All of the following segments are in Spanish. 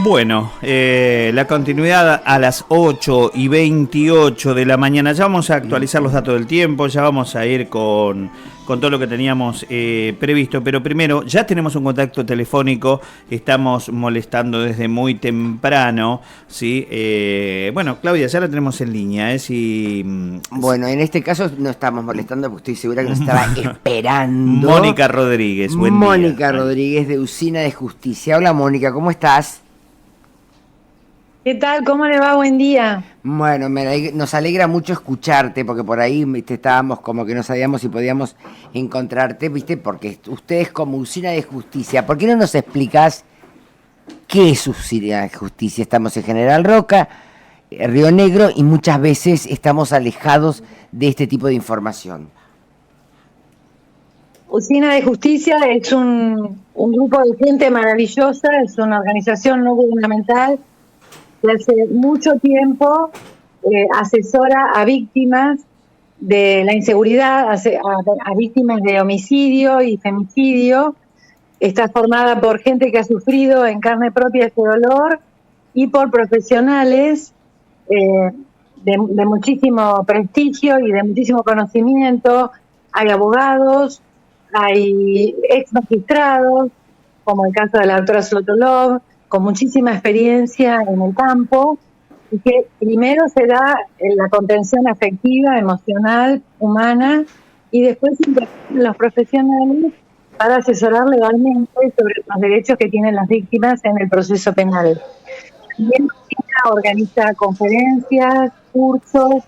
Bueno, la continuidad a las 8:28 de la mañana. Ya vamos a actualizar los datos del tiempo, ya vamos a ir con todo lo que teníamos previsto. Pero primero, ya tenemos un contacto telefónico, estamos molestando desde muy temprano, ¿sí? Bueno, Claudia, ya la tenemos en línea, Bueno, en este caso no estamos molestando porque estoy segura que nos estaba esperando. Mónica Rodríguez, buen día. Mónica Rodríguez de Usina de Justicia. Hola Mónica, ¿cómo estás? ¿Qué tal? ¿Cómo le va? Buen día. Bueno, nos alegra mucho escucharte porque por ahí estábamos como que no sabíamos si podíamos encontrarte, ¿viste? Porque ustedes como Usina de Justicia, ¿por qué no nos explicás qué es Usina de Justicia? Estamos en General Roca, Río Negro, y muchas veces estamos alejados de este tipo de información. Usina de Justicia es un grupo de gente maravillosa, es una organización no gubernamental que hace mucho tiempo asesora a víctimas de la inseguridad, a víctimas de homicidio y femicidio. Está formada por gente que ha sufrido en carne propia este dolor y por profesionales de muchísimo prestigio y de muchísimo conocimiento. Hay abogados, hay ex magistrados, como el caso de la doctora Slotolov, con muchísima experiencia en el campo, y que primero se da la contención afectiva, emocional, humana, y después intervienen los profesionales para asesorar legalmente sobre los derechos que tienen las víctimas en el proceso penal. También organiza conferencias, cursos,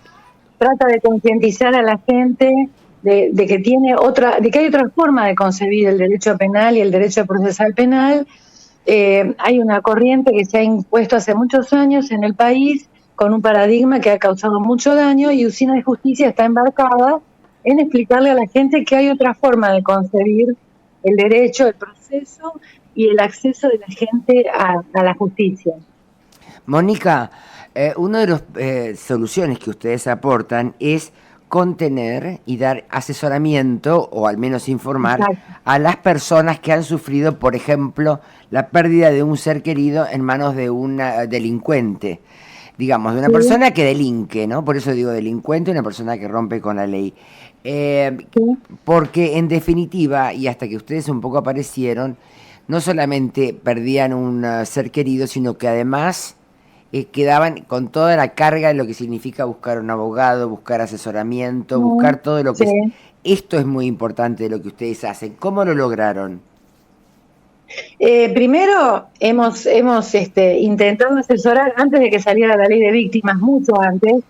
trata de concientizar a la gente de que hay otra forma de concebir el derecho penal y el derecho procesal penal. Hay una corriente que se ha impuesto hace muchos años en el país con un paradigma que ha causado mucho daño, y Usina de Justicia está embarcada en explicarle a la gente que hay otra forma de concebir el derecho, el proceso y el acceso de la gente a la justicia. Mónica, una de las soluciones que ustedes aportan es contener y dar asesoramiento, o al menos informar, a las personas que han sufrido, por ejemplo, la pérdida de un ser querido en manos de un delincuente, digamos, de una persona que delinque, ¿no? Por eso digo delincuente, una persona que rompe con la ley. Porque en definitiva, y hasta que ustedes un poco aparecieron, no solamente perdían un ser querido, sino que además quedaban con toda la carga de lo que significa buscar un abogado, buscar asesoramiento, buscar todo lo que es. Esto es muy importante de lo que ustedes hacen. ¿Cómo lo lograron? Primero hemos intentado asesorar antes de que saliera la ley de víctimas, mucho antes.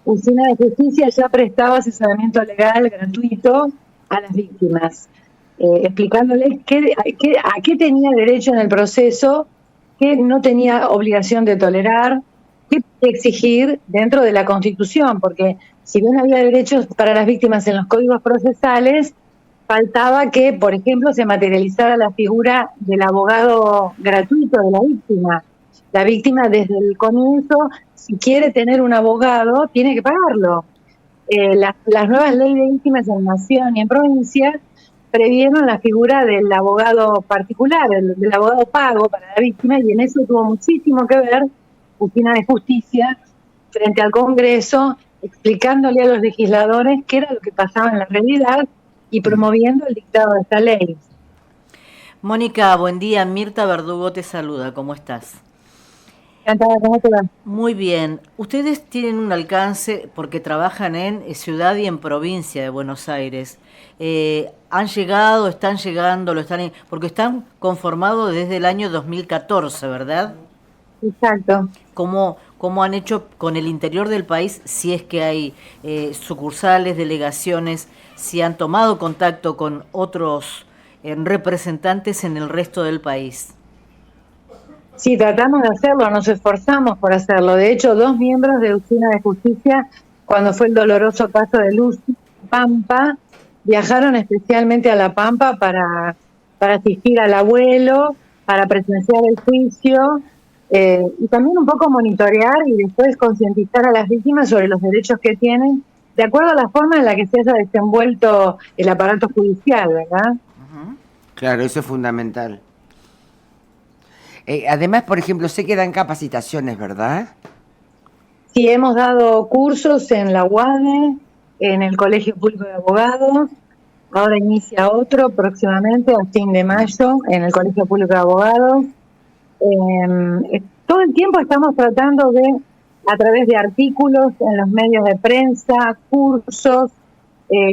Usina de Justicia ya prestaba asesoramiento legal gratuito a las víctimas, explicándoles a qué tenía derecho en el proceso, qué no tenía obligación de tolerar, qué exigir dentro de la Constitución, porque si bien había derechos para las víctimas en los códigos procesales, faltaba que, por ejemplo, se materializara la figura del abogado gratuito de la víctima. La víctima desde el comienzo, si quiere tener un abogado, tiene que pagarlo. Las nuevas leyes de víctimas en nación y en provincia previeron la figura del abogado particular, del abogado pago para la víctima, y en eso tuvo muchísimo que ver Usina de Justicia frente al Congreso, explicándole a los legisladores qué era lo que pasaba en la realidad y promoviendo el dictado de esta ley. Mónica, buen día. Mirta Verdugo te saluda. ¿Cómo estás? Encantada, ¿cómo te va? Muy bien. Ustedes tienen un alcance porque trabajan en ciudad y en provincia de Buenos Aires. Han llegado, están llegando, porque están conformados desde el año 2014, ¿verdad? Exacto. ¿Cómo han hecho con el interior del país, si es que hay sucursales, delegaciones, si han tomado contacto con otros representantes en el resto del país? Sí, tratamos de hacerlo, nos esforzamos por hacerlo. De hecho, 2 miembros de Usina de Justicia, cuando fue el doloroso caso de Luz Pampa, viajaron especialmente a La Pampa para asistir al abuelo, para presenciar el juicio, y también un poco monitorear y después concientizar a las víctimas sobre los derechos que tienen, de acuerdo a la forma en la que se haya desenvuelto el aparato judicial, ¿verdad? Claro, eso es fundamental. Además, por ejemplo, sé que dan capacitaciones, ¿verdad? Sí, hemos dado cursos en la UADE, en el Colegio Público de Abogados. Ahora inicia otro próximamente, a fin de mayo, en el Colegio Público de Abogados. Todo el tiempo estamos tratando de, a través de artículos en los medios de prensa, cursos,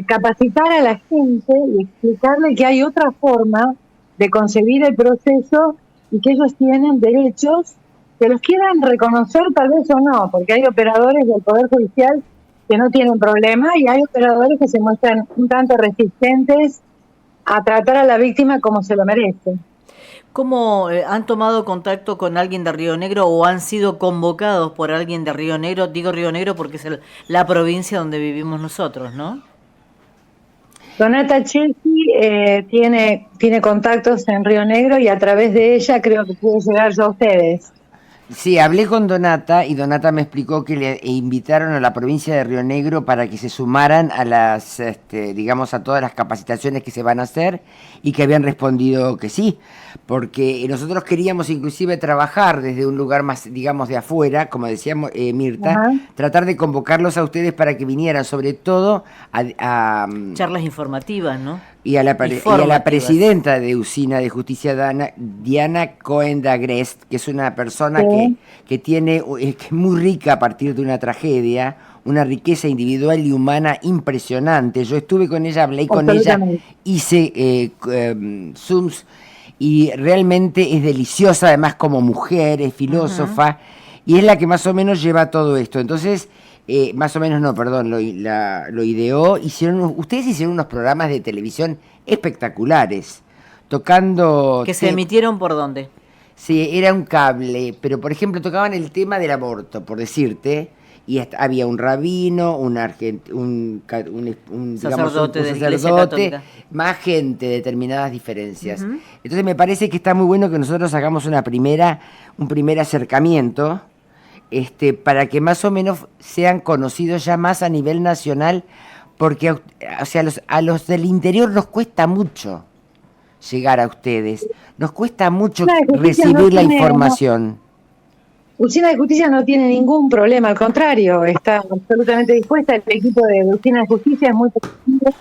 capacitar a la gente y explicarle que hay otra forma de concebir el proceso y que ellos tienen derechos que los quieran reconocer tal vez o no, porque hay operadores del Poder Judicial que no tienen problema y hay operadores que se muestran un tanto resistentes a tratar a la víctima como se lo merece. ¿Cómo han tomado contacto con alguien de Río Negro o han sido convocados por alguien de Río Negro? Digo Río Negro porque es la provincia donde vivimos nosotros, ¿no? Donata Chelsea tiene contactos en Río Negro y a través de ella creo que pude llegar yo a ustedes. Sí, hablé con Donata y Donata me explicó que le invitaron a la provincia de Río Negro para que se sumaran a las, digamos, a todas las capacitaciones que se van a hacer y que habían respondido que sí, porque nosotros queríamos inclusive trabajar desde un lugar más, digamos, de afuera, como decíamos Mirta, tratar de convocarlos a ustedes para que vinieran, sobre todo a charlas informativas, ¿no? Y a la presidenta de Usina de Justicia, Diana Cohen-Dagrest, que es una persona que tiene, que es muy rica a partir de una tragedia, una riqueza individual y humana impresionante. Yo estuve con ella, hablé con ella, hice Zooms, y realmente es deliciosa, además como mujer, es filósofa, y es la que más o menos lleva todo esto. Entonces, más o menos no, perdón, lo ideó. Ustedes hicieron unos programas de televisión espectaculares, tocando... ¿Que se emitieron por dónde? Sí, era un cable, pero por ejemplo tocaban el tema del aborto, por decirte, y había un rabino, un sacerdote de la Iglesia Católica, más gente, determinadas diferencias. Entonces me parece que está muy bueno que nosotros hagamos un primer acercamiento, para que más o menos sean conocidos ya más a nivel nacional, porque o sea, a los del interior nos cuesta mucho llegar a ustedes, nos cuesta mucho recibir la información. Usina de Justicia no tiene ningún problema, al contrario, está absolutamente dispuesta. El equipo de Usina de Justicia es muy positivo,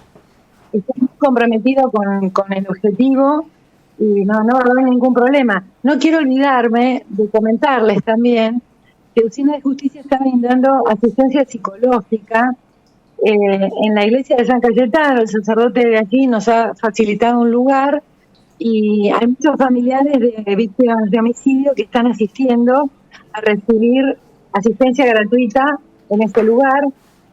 está muy comprometido con el objetivo y no va a haber ningún problema. No quiero olvidarme de comentarles también que Usina de Justicia está brindando asistencia psicológica en la iglesia de San Cayetano. El sacerdote de aquí nos ha facilitado un lugar y hay muchos familiares de víctimas de homicidio que están asistiendo a recibir asistencia gratuita en este lugar.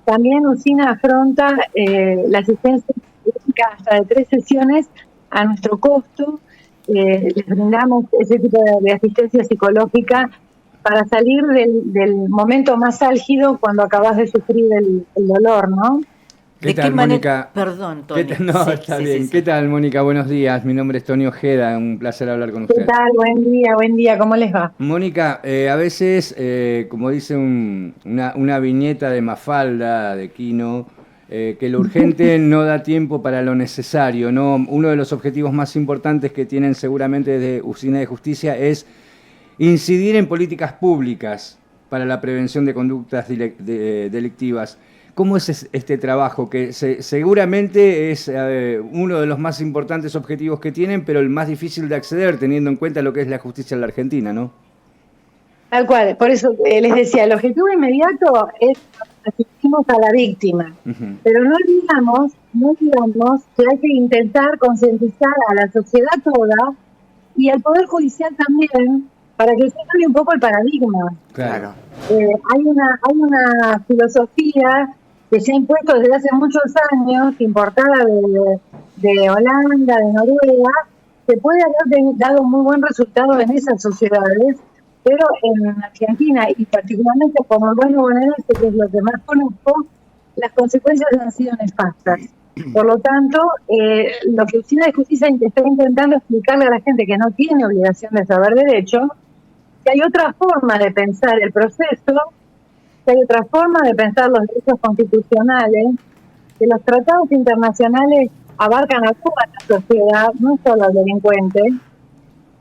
También Usina afronta la asistencia psicológica hasta de 3 sesiones a nuestro costo. Les brindamos ese tipo de asistencia psicológica para salir del momento más álgido cuando acabas de sufrir el dolor, ¿no? ¿Qué tal, Mónica? Perdón, Tony. No, está bien. ¿Qué tal, Mónica? Buenos días. Mi nombre es Tony Ojeda. Un placer hablar con usted. ¿Qué tal? Buen día. ¿Cómo les va? Mónica, a veces, como dice una viñeta de Mafalda, de Quino, que lo urgente no da tiempo para lo necesario, ¿no? Uno de los objetivos más importantes que tienen seguramente desde Usina de Justicia es incidir en políticas públicas para la prevención de conductas delictivas. ¿Cómo es este trabajo? Que seguramente es uno de los más importantes objetivos que tienen, pero el más difícil de acceder, teniendo en cuenta lo que es la justicia en la Argentina, ¿no? Tal cual, por eso les decía, el objetivo inmediato es asistimos a la víctima, pero no olvidamos que hay que intentar concientizar a la sociedad toda y al Poder Judicial también, para que se cambie un poco el paradigma. Claro. Hay una filosofía que se ha impuesto desde hace muchos años, importada de Holanda, de Noruega, que puede haber dado un muy buen resultado en esas sociedades, pero en Argentina, y particularmente como el bueno bonaerense, que es lo que más conozco, las consecuencias han sido nefastas. Por lo tanto, lo que Usina de Justicia está intentando explicarle a la gente que no tiene obligación de saber derecho, que hay otra forma de pensar el proceso, que hay otra forma de pensar los derechos constitucionales, que los tratados internacionales abarcan a toda la sociedad, no solo al delincuente,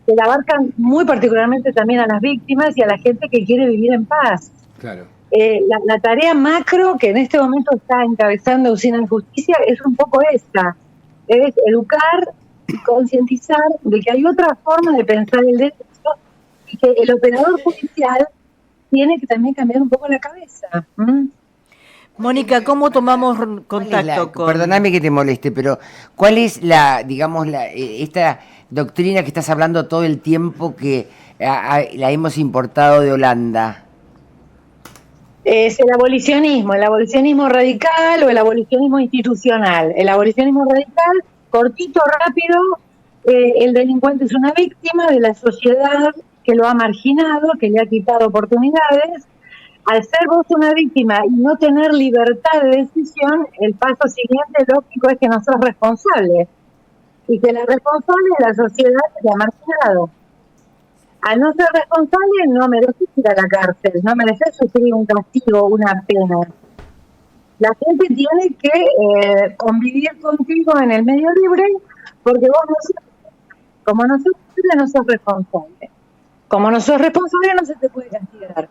que la abarcan muy particularmente también a las víctimas y a la gente que quiere vivir en paz. Claro. La tarea macro que en este momento está encabezando Usina de Justicia es un poco esta, es educar y concientizar de que hay otra forma de pensar el derecho y que el operador judicial tiene que también cambiar un poco la cabeza. Mónica, ¿cómo tomamos contacto con...? Perdóname que te moleste, pero ¿cuál es esta doctrina que estás hablando todo el tiempo que la hemos importado de Holanda? Es el abolicionismo radical o el abolicionismo institucional. El abolicionismo radical, cortito, rápido, el delincuente es una víctima de la sociedad que lo ha marginado, que le ha quitado oportunidades. Al ser vos una víctima y no tener libertad de decisión, el paso siguiente lógico es que no sos responsable. Y que la responsable es la sociedad que te ha marginado. Al no ser responsable no mereces ir a la cárcel, no mereces sufrir un castigo, una pena. La gente tiene que convivir contigo en el medio libre porque vos como no sos libre no sos responsable. Como no sos responsable no se te puede castigar.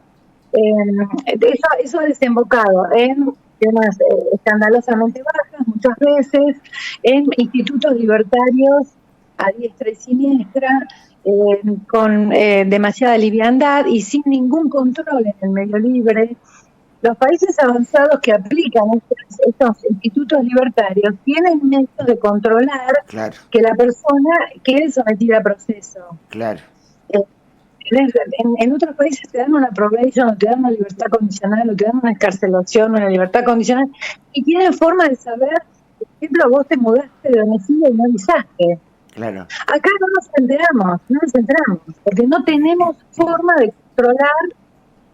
Eso ha desembocado en temas escandalosamente bajas muchas veces, en institutos libertarios a diestra y siniestra, con demasiada liviandad y sin ningún control en el medio libre. Los países avanzados que aplican estos institutos libertarios tienen métodos de controlar que la persona quede sometida a proceso. Claro. En otros países te dan una probation, o te dan una libertad condicional, o te dan una excarcelación, una libertad condicional, y tienen forma de saber, por ejemplo, vos te mudaste de domicilio y no avisaste. Claro. Acá no nos enteramos, porque no tenemos forma de controlar,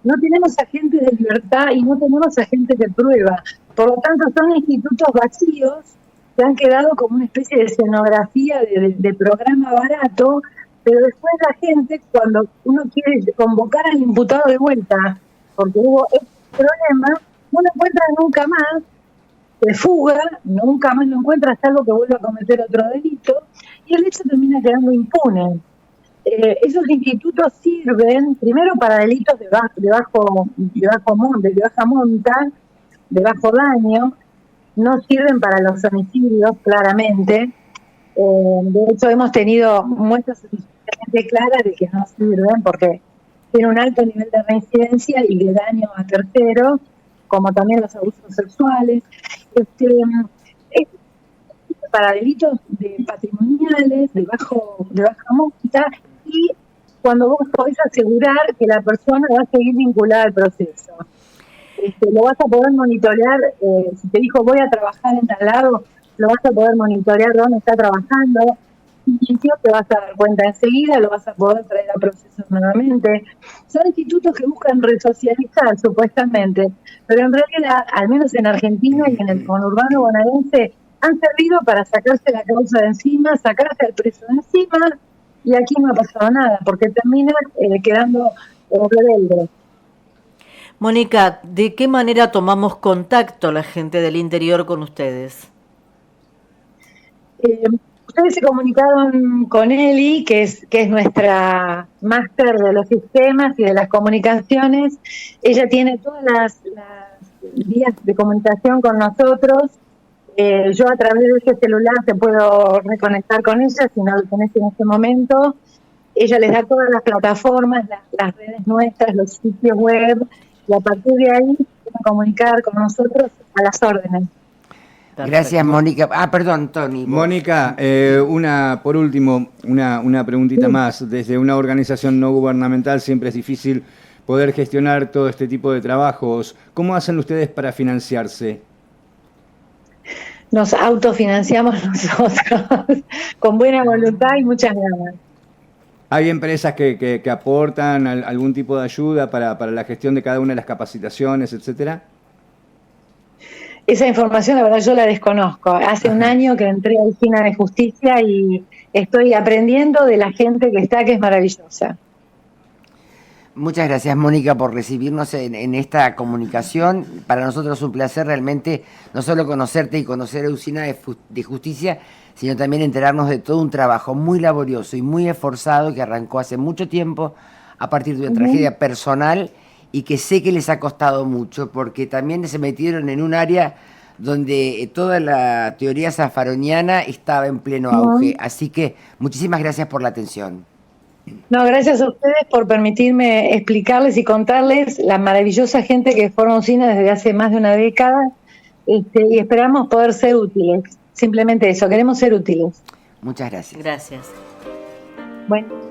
no tenemos agentes de libertad y no tenemos agentes de prueba. Por lo tanto, son institutos vacíos que han quedado como una especie de escenografía de programa barato, pero después la gente, cuando uno quiere convocar al imputado de vuelta, porque hubo este problema, no lo encuentra nunca más, se fuga, nunca más lo encuentra, salvo que vuelva a cometer otro delito, y el hecho termina quedando impune. Esos institutos sirven primero para delitos de baja monta, de bajo daño, no sirven para los homicidios, claramente. De hecho, hemos tenido muestras suficientemente claras de que no sirven porque tienen un alto nivel de reincidencia y de daño a terceros, como también los abusos sexuales. Para delitos patrimoniales, de baja monta, y cuando vos podés asegurar que la persona va a seguir vinculada al proceso. Lo vas a poder monitorear, si te dijo voy a trabajar en tal lado, lo vas a poder monitorear dónde está trabajando, y te vas a dar cuenta enseguida, lo vas a poder traer a procesos nuevamente. Son institutos que buscan resocializar, supuestamente, pero en realidad, al menos en Argentina y en el conurbano bonaerense, han servido para sacarse la causa de encima, sacarse al preso de encima, y aquí no ha pasado nada, porque termina quedando rebelde. Mónica, ¿de qué manera tomamos contacto la gente del interior con ustedes? Ustedes se comunicaron con Eli, que es nuestra máster de los sistemas y de las comunicaciones. Ella tiene todas las vías de comunicación con nosotros. Yo a través de ese celular te puedo reconectar con ella si no lo tenés en este momento. Ella les da todas las plataformas, las redes nuestras, los sitios web, y a partir de ahí pueden comunicar con nosotros a las órdenes. Gracias, Mónica. Perdón, Tony. Mónica, por último, una preguntita más. Desde una organización no gubernamental siempre es difícil poder gestionar todo este tipo de trabajos. ¿Cómo hacen ustedes para financiarse? Nos autofinanciamos nosotros, con buena voluntad y muchas ganas. ¿Hay empresas que aportan algún tipo de ayuda para la gestión de cada una de las capacitaciones, etcétera? Esa información, la verdad, yo la desconozco. Hace un año que entré a Usina de Justicia y estoy aprendiendo de la gente que está, que es maravillosa. Muchas gracias, Mónica, por recibirnos en esta comunicación. Para nosotros es un placer realmente no solo conocerte y conocer a Usina de Justicia, sino también enterarnos de todo un trabajo muy laborioso y muy esforzado que arrancó hace mucho tiempo a partir de una tragedia personal y que sé que les ha costado mucho porque también se metieron en un área donde toda la teoría zafaroniana estaba en pleno auge. Así que muchísimas gracias por la atención. No, gracias a ustedes por permitirme explicarles y contarles la maravillosa gente que forma Usina desde hace más de una década, y esperamos poder ser útiles. Simplemente eso, queremos ser útiles. Muchas gracias. Gracias. Bueno.